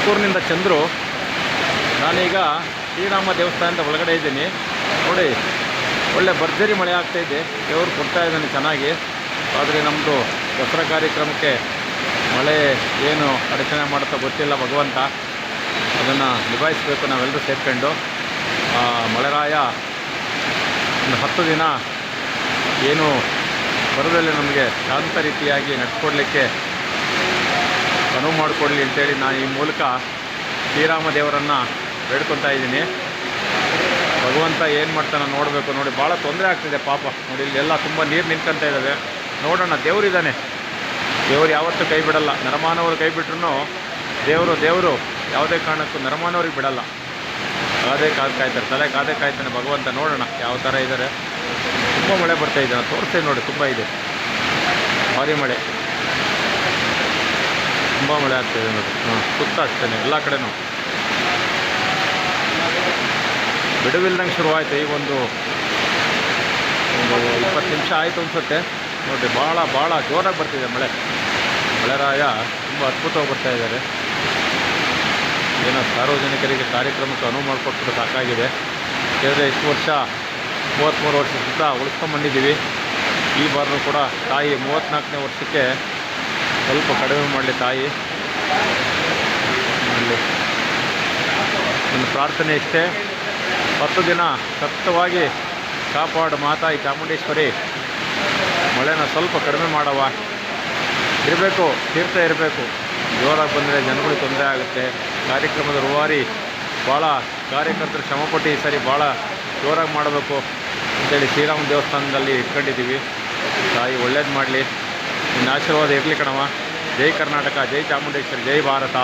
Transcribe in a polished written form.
ತುಮಕೂರಿನಿಂದ ಚಂದ್ರು. ನಾನೀಗ ಶ್ರೀರಾಮ ದೇವಸ್ಥಾನದ ಒಳಗಡೆ ಇದ್ದೀನಿ. ನೋಡಿ, ಒಳ್ಳೆ ಭರ್ಜರಿ ಮಳೆ ಆಗ್ತಾಯಿದೆ. ದೇವರು ಕೊಡ್ತಾ ಇದ್ದಾನೆ ಚೆನ್ನಾಗಿ. ಆದರೆ ನಮ್ಮದು ದಸರಾ ಕಾರ್ಯಕ್ರಮಕ್ಕೆ ಮಳೆ ಏನು ಅಡಚಣೆ ಮಾಡುತ್ತೋ ಗೊತ್ತಿಲ್ಲ ಭಗವಂತ. ಅದನ್ನು ನಿಭಾಯಿಸಬೇಕು ನಾವೆಲ್ಲರೂ ಸೇರ್ಕೊಂಡು. ಮಳೆರಾಯ ಒಂದು 10 ದಿನ ಏನು ಬರದಲ್ಲಿ ನಮಗೆ ಶಾಂತ ರೀತಿಯಾಗಿ ನಡ್ಸ್ಕೊಡ್ಲಿಕ್ಕೆ ಅನುವು ಮಾಡಿಕೊಡ್ಲಿ ಅಂತೇಳಿ ನಾನು ಈ ಮೂಲಕ ಶ್ರೀರಾಮ ದೇವರನ್ನು ಬೇಡ್ಕೊತಾ ಇದ್ದೀನಿ. ಭಗವಂತ ಏನು ಮಾಡ್ತಾನೆ ನೋಡಬೇಕು. ನೋಡಿ, ಭಾಳ ತೊಂದರೆ ಆಗ್ತಿದೆ ಪಾಪ. ನೋಡಿ, ಇಲ್ಲೆಲ್ಲ ತುಂಬ ನೀರು ನಿಂತ್ಕೊತಾ ಇದ್ದಾವೆ. ನೋಡೋಣ, ದೇವರಿದ್ದಾನೆ. ದೇವರು ಯಾವತ್ತೂ ಕೈ ಬಿಡಲ್ಲ. ನರಮಾನವರು ಕೈ ಬಿಟ್ರೂ ದೇವರು ಯಾವುದೇ ಕಾರಣಕ್ಕೂ ನರಮಾನವ್ರಿಗೆ ಬಿಡಲ್ಲ. ಕಾದೇ ಕಾಯ್ತಾರೆ, ತಲೆ ಕಾದೇ ಕಾಯ್ತಾನೆ ಭಗವಂತ. ನೋಡೋಣ ಯಾವ ಥರ ಇದ್ದಾರೆ. ತುಂಬ ಮಳೆ ಬರ್ತಾಯಿದೆ. ನಾನು ತೋರಿಸ್ತೇನೆ ನೋಡಿ, ತುಂಬ ಇದೆ, ಭಾರಿ ಮಳೆ, ತುಂಬ ಮಳೆ ಆಗ್ತಾಯಿದೆ ನೋಡಿ. ಸುತ್ತ ಅಷ್ಟೇ ಎಲ್ಲ ಕಡೆನೂ ಬಿಡುವಿಲ್ದಂಗೆ ಶುರುವಾಯಿತು. ಈಗ ಒಂದು 20 ನಿಮಿಷ ಆಯಿತು ಅನಿಸುತ್ತೆ. ನೋಡಿ, ಭಾಳ ಜೋರಾಗಿ ಬರ್ತಿದೆ ಮಳೆ. ಮಳೆರಾಯ ತುಂಬ ಅದ್ಭುತವಾಗಿ ಬರ್ತಾ ಇದ್ದಾರೆ. ಏನೋ ಸಾರ್ವಜನಿಕರಿಗೆ ಕಾರ್ಯಕ್ರಮಕ್ಕೆ ಅನುವು ಮಾಡಿಕೊಟ್ಟು ಸಾಕಾಗಿದೆ. ಯಾಕೆಂದರೆ ಇಷ್ಟು ವರ್ಷ 33 ವರ್ಷ ಸುತ್ತ ಉಳಿಸ್ಕೊಂಡ್ಬಂದಿದ್ದೀವಿ. ಈ ಬಾರಿನೂ ಕೂಡ ತಾಯಿ 34ನೇ ವರ್ಷಕ್ಕೆ ಸ್ವಲ್ಪ ಕಡಿಮೆ ಮಾಡಲಿ ತಾಯಿ. ನನ್ನ ಪ್ರಾರ್ಥನೆ ಇಷ್ಟೇ, 10 ದಿನ ಸತತವಾಗಿ ಕಾಪಾಡು ಮಾತಾಯಿ ಚಾಮುಂಡೇಶ್ವರಿ. ಮಳೆನ ಸ್ವಲ್ಪ ಕಡಿಮೆ ಮಾಡವ. ಇರಬೇಕು, ತೀರ್ಥ ಇರಬೇಕು. ಜೋರಾಗಿ ಬಂದರೆ ಜನಗಳಿಗೆ ತೊಂದರೆ ಆಗುತ್ತೆ. ಕಾರ್ಯಕ್ರಮದ ರೂವಾರಿ ಭಾಳ ಕಾರ್ಯಕರ್ತರು ಶ್ರಮಪಟ್ಟು ಈ ಸರಿ ಭಾಳ ಜೋರಾಗಿ ಮಾಡಬೇಕು ಅಂತೇಳಿ ಶ್ರೀರಾಮ ದೇವಸ್ಥಾನದಲ್ಲಿ ಇಟ್ಕೊಂಡಿದ್ದೀವಿ. ತಾಯಿ ಒಳ್ಳೇದು ಮಾಡಲಿ. ನಿನ್ನ ಆಶೀರ್ವಾದ ಇರಲಿ ಕಣವ. ಜೈ ಕರ್ನಾಟಕ, ಜೈ ಚಾಮುಂಡೇಶ್ವರಿ, ಜೈ ಭಾರತ.